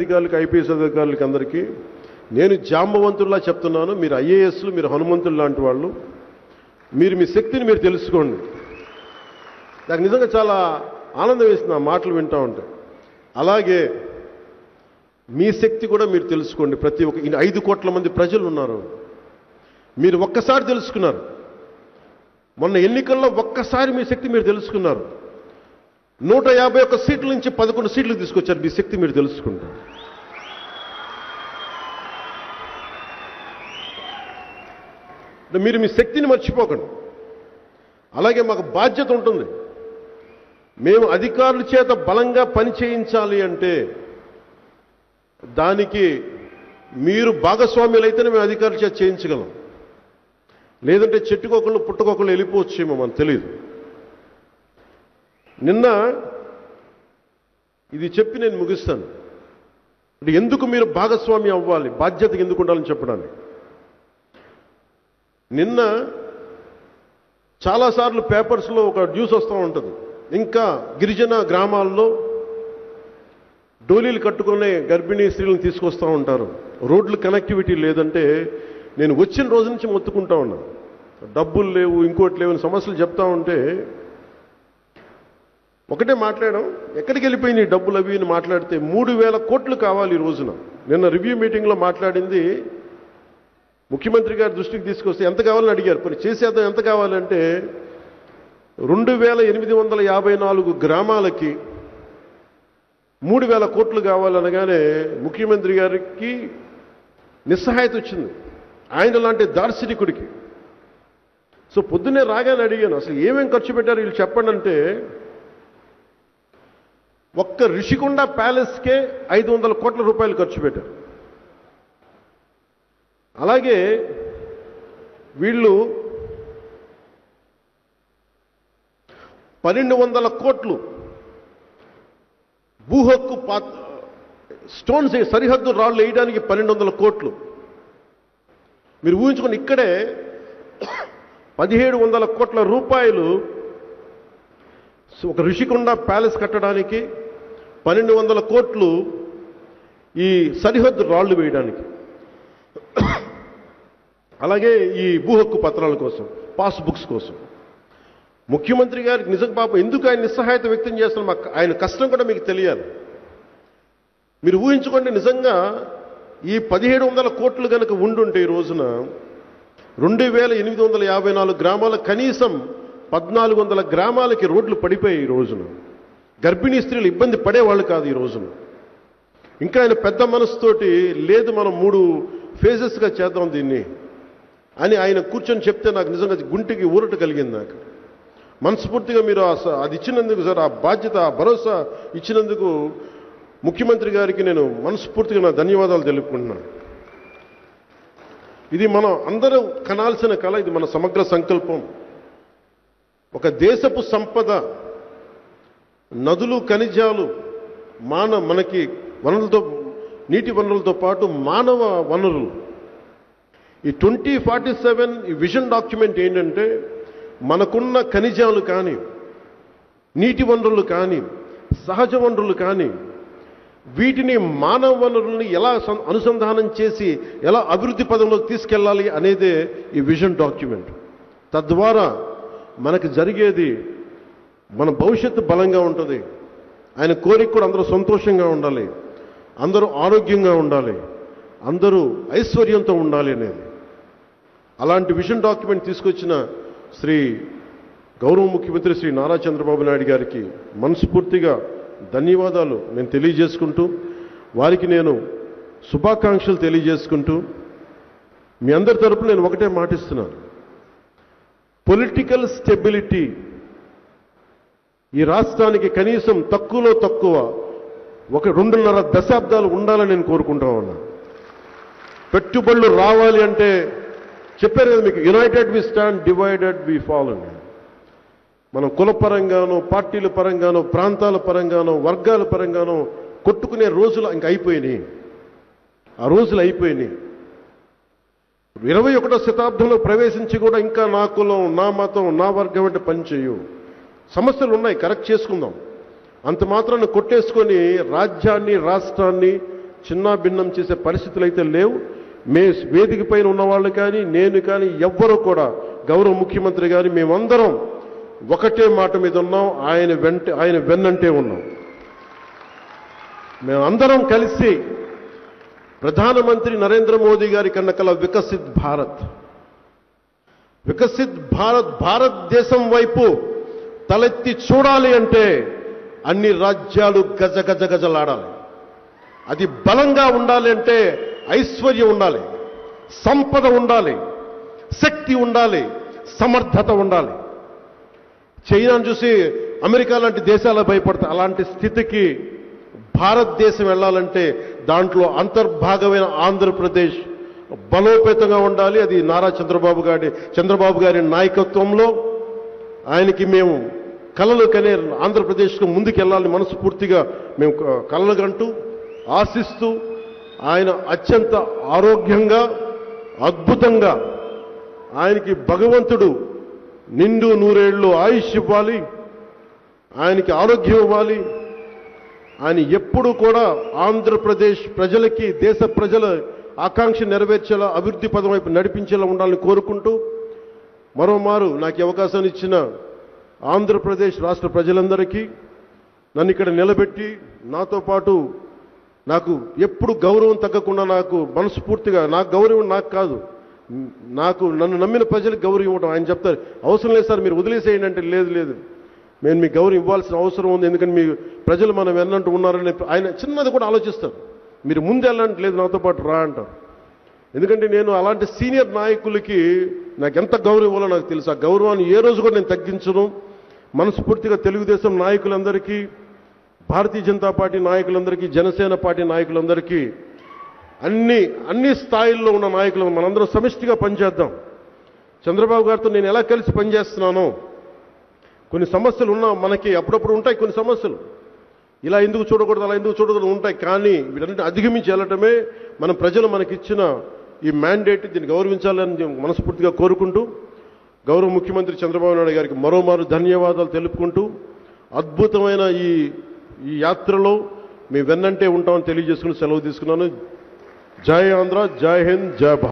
అధికారులకు ఐపీఎస్ అధికారులకి అందరికీ నేను జాంబవంతుల్లా చెప్తున్నాను. మీరు ఐఏఎస్లు, మీరు హనుమంతులు లాంటి వాళ్ళు. మీరు మీ శక్తిని మీరు తెలుసుకోండి. నాకు నిజంగా చాలా ఆనందం వేస్తుంది ఆ మాటలు వింటూ ఉంటే. అలాగే మీ శక్తి కూడా మీరు తెలుసుకోండి. ప్రతి ఒక్క 5 కోట్ల మంది ప్రజలు ఉన్నారు. మీరు ఒక్కసారి తెలుసుకున్నారు. మొన్న ఎన్నికల్లో ఒక్కసారి మీ శక్తి మీరు తెలుసుకున్నారు. 151 సీట్ల నుంచి 11 సీట్లు తీసుకొచ్చారు. మీ శక్తి మీరు తెలుసుకుంటారు. మీరు మీ శక్తిని మర్చిపోకండి. అలాగే మాకు బాధ్యత ఉంటుంది. మేము అధికారుల చేత బలంగా పని చేయించాలి అంటే దానికి మీరు భాగస్వామ్యులైతేనే మేము అధికారుల చేత చేయించగలం. లేదంటే చెట్టుకొకళ్ళు పుట్టుకొకళ్ళు వెళ్ళిపోవచ్చేమో మనకు తెలియదు. నిన్న ఇది చెప్పి నేను ముగిస్తాను. అంటే ఎందుకు మీరు భాగస్వామ్యం అవ్వాలి, బాధ్యతగా ఎందుకు ఉండాలని చెప్పడానికి. నిన్న చాలాసార్లు పేపర్స్లో ఒక న్యూస్ వస్తూ ఉంటుంది. ఇంకా గిరిజన గ్రామాల్లో డోలీలు కట్టుకునే గర్భిణీ స్త్రీలను తీసుకొస్తూ ఉంటారు. రోడ్లు కనెక్టివిటీ లేదంటే నేను వచ్చిన రోజు నుంచి మొత్తుకుంటా ఉన్నాను. డబ్బులు లేవు, ఇంకోటి లేవు సమస్యలు చెప్తా ఉంటే ఒకటే మాట్లాడడం, ఎక్కడికి వెళ్ళిపోయింది ఈ డబ్బులు అవి అని మాట్లాడితే 3000 కోట్లు కావాలి ఈ రోజున. నిన్న రివ్యూ మీటింగ్లో మాట్లాడింది ముఖ్యమంత్రి గారి దృష్టికి తీసుకొస్తే ఎంత కావాలని అడిగారు. మరి చేసేద్దాం, ఎంత కావాలంటే 2854 గ్రామాలకి 3000 కోట్లు కావాలనగానే ముఖ్యమంత్రి గారికి నిస్సహాయత వచ్చింది. ఆయన లాంటి దార్శనికుడికి. సో పొద్దున్నే రాగానే అడిగాను, అసలు ఏమేం ఖర్చు పెట్టారు వీళ్ళు చెప్పండి అంటే, ఒక్క రిషికొండ ప్యాలెస్కే 500 కోట్ల రూపాయలు ఖర్చు పెట్టారు. అలాగే వీళ్ళు 1200 కోట్లు భూహక్కు స్టోన్స్ సరిహద్దు రాళ్ళు వేయడానికి 1200 కోట్లు. మీరు ఊహించుకోండి, ఇక్కడే 1700 కోట్ల రూపాయలు ఒక రిషికొండ ప్యాలెస్ కట్టడానికి, 1200 కోట్లు ఈ సరిహద్దు రాళ్ళు వేయడానికి, అలాగే ఈ భూహక్కు పత్రాల కోసం, పాస్బుక్స్ కోసం. ముఖ్యమంత్రి గారికి నిజంగా పాపం ఎందుకు ఆయన నిస్సహాయత వ్యక్తం చేస్తున్నారు, ఆయన కష్టం కూడా మీకు తెలియాలి. మీరు ఊహించుకోండి, నిజంగా ఈ 1700 కోట్లు కనుక ఉండుంటే ఈ రోజున 2854 గ్రామాల కనీసం 1400 గ్రామాలకి రోడ్లు పడిపోయాయి ఈ రోజున. గర్భిణీ స్త్రీలు ఇబ్బంది పడేవాళ్ళు కాదు ఈ రోజున. ఇంకా ఆయన పెద్ద మనసుతోటి లేదు మనం 3 ఫేజెస్గా చేద్దాం దీన్ని అని ఆయన కూర్చొని చెప్తే నాకు నిజంగా గుంటికి ఊరట కలిగింది. నాకు మనస్ఫూర్తిగా మీరు అది ఇచ్చినందుకు సార్, ఆ బాధ్యత, ఆ భరోసా ఇచ్చినందుకు ముఖ్యమంత్రి గారికి నేను మనస్ఫూర్తిగా నా ధన్యవాదాలు తెలుపుకుంటున్నాను. ఇది మనం అందరూ కనాల్సిన కళ, ఇది మన సమగ్ర సంకల్పం. ఒక దేశపు సంపద, నదులు, ఖనిజాలు, మనకి వనరులతో, నీటి వనరులతో పాటు మానవ వనరులు. ఈ 2047 ఈ విజన్ డాక్యుమెంట్ ఏంటంటే, మనకున్న ఖనిజాలు కానీ, నీటి వనరులు కానీ, సహజ వనరులు కానీ, వీటిని మానవ వనరుల్ని ఎలా అనుసంధానం చేసి ఎలా అభివృద్ధి పదంలోకి తీసుకెళ్ళాలి అనేదే ఈ విజన్ డాక్యుమెంట్. తద్వారా మనకు జరిగేది, మన భవిష్యత్తు బలంగా ఉంటుంది. ఆయన కోరిక కూడా అందరూ సంతోషంగా ఉండాలి, అందరూ ఆరోగ్యంగా ఉండాలి, అందరూ ఐశ్వర్యంతో ఉండాలి అనేది. అలాంటి విజన్ డాక్యుమెంట్ తీసుకొచ్చిన శ్రీ గౌరవ ముఖ్యమంత్రి శ్రీ నారా చంద్రబాబు నాయుడు గారికి మనస్ఫూర్తిగా ధన్యవాదాలు నేను తెలియజేసుకుంటూ, వారికి నేను శుభాకాంక్షలు తెలియజేసుకుంటూ, మీ అందరి తరపున నేను ఒకటే మాటిస్తున్నాను. పొలిటికల్ స్టెబిలిటీ ఈ రాష్ట్రానికి కనీసం తక్కువలో తక్కువ 2.5 దశాబ్దాలు ఉండాలని నేను కోరుకుంటా ఉన్నా. పెట్టుబడులు రావాలి అంటే చెప్పారు కదా మీకు, united we stand, divided we fall అని. మనం కుల పరంగానో, పార్టీల పరంగానో, ప్రాంతాల పరంగానో, వర్గాల పరంగానో కొట్టుకునే రోజులు ఇంక అయిపోయినాయి. ఆ రోజులు అయిపోయినాయి. 21వ శతాబ్దంలో ప్రవేశించి కూడా ఇంకా నా కులం, నా మతం, నా వర్గం అంటే పని చేయు. సమస్యలు ఉన్నాయి, కరెక్ట్ చేసుకుందాం. అంత మాత్రాన్ని కొట్టేసుకొని రాజ్యాన్ని, రాష్ట్రాన్ని చిన్న భిన్నం చేసే పరిస్థితులు అయితే లేవు. వేదిక పైన ఉన్న వాళ్ళు కానీ నేను కానీ ఎవ్వరూ కూడా గౌరవ ముఖ్యమంత్రి గారి మేమందరం ఒకటే మాట మీద ఉన్నాం. ఆయన వెన్నంటే ఉన్నాం. మేమందరం కలిసి ప్రధానమంత్రి నరేంద్ర మోదీ గారి కన్నకల వికసిత్ భారత్ భారతదేశం వైపు తలెత్తి చూడాలి అంటే అన్ని రాజ్యాలు గజగజలాడాలి. అది బలంగా ఉండాలి అంటే ఐశ్వర్యం ఉండాలి, సంపద ఉండాలి, శక్తి ఉండాలి, సమర్థత ఉండాలి. చైనాను చూసి అమెరికా లాంటి దేశాలు భయపడతాయి. అలాంటి స్థితికి భారతదేశం వెళ్ళాలంటే దాంట్లో అంతర్భాగమైన ఆంధ్రప్రదేశ్ బలోపేతంగా ఉండాలి. అది నారా చంద్రబాబు గారి నాయకత్వంలో ఆయనకి మేము కలలు కనే ఆంధ్రప్రదేశ్కు ముందుకెళ్ళాలని మనస్ఫూర్తిగా మేము కలలు కంటూ ఆశిస్తూ ఆయన అత్యంత ఆరోగ్యంగా అద్భుతంగా ఆయనకి భగవంతుడు నిండు నూరేళ్లు ఆయుష్ ఇవ్వాలి, ఆయనకి ఆరోగ్యం ఇవ్వాలి. ఆయన ఎప్పుడు కూడా ఆంధ్రప్రదేశ్ ప్రజలకి దేశ ప్రజల ఆకాంక్ష నెరవేర్చేలా అభివృద్ధి పదం వైపు నడిపించేలా ఉండాలని కోరుకుంటూ మరోమారు నాకు అవకాశాన్ని ఇచ్చిన ఆంధ్రప్రదేశ్ రాష్ట్ర ప్రజలందరికీ నన్ను ఇక్కడ నిలబెట్టి నాతో పాటు నాకు ఎప్పుడు గౌరవం తగ్గకుండా నాకు మనస్ఫూర్తిగా నాకు గౌరవం నాకు కాదు, నన్ను నమ్మిన ప్రజలకు గౌరవం ఇవ్వడం. ఆయన చెప్తారు అవసరం లేదు సార్ మీరు వదిలేసేయండి అంటే లేదు నేను మీకు గౌరవం ఇవ్వాల్సిన అవసరం ఉంది, ఎందుకంటే మీ ప్రజలు మనం ఎన్నంటూ ఉన్నారని ఆయన చిన్నది కూడా ఆలోచిస్తారు. మీరు ముందు వెళ్ళంటే లేదు నాతో పాటు రా అంటారు. ఎందుకంటే నేను అలాంటి సీనియర్ నాయకులకి నాకు ఎంత గౌరవం ఇవ్వాలో నాకు తెలుసు. ఆ గౌరవాన్ని ఏ రోజు కూడా నేను తగ్గించను. మనస్ఫూర్తిగా తెలుగుదేశం నాయకులందరికీ, భారతీయ జనతా పార్టీ నాయకులందరికీ, జనసేన పార్టీ నాయకులందరికీ, అన్ని స్థాయిల్లో ఉన్న నాయకులు మనందరం సమిష్టిగా పనిచేద్దాం. చంద్రబాబు గారితో నేను ఎలా కలిసి పనిచేస్తున్నానో కొన్ని సమస్యలు ఉన్నా మనకి అప్పుడప్పుడు ఉంటాయి. కొన్ని సమస్యలు ఇలా ఎందుకు చూడకూడదు అలా ఎందుకు చూడకూడదు ఉంటాయి. కానీ వీటన్నిటిని అధిగమించి వెళ్ళటమే మన ప్రజలు మనకిచ్చిన ఈ మ్యాండేట్. దీన్ని గౌరవించాలని మనస్ఫూర్తిగా కోరుకుంటూ గౌరవ ముఖ్యమంత్రి చంద్రబాబు నాయుడు గారికి మరోమారు ధన్యవాదాలు తెలుపుకుంటూ అద్భుతమైన ఈ యాత్రలో మీ వెన్నంటే ఉంటామని తెలియజేసుకుని సెలవు తీసుకున్నాను. జై ఆంధ్ర, జై హింద్, జై భారత్.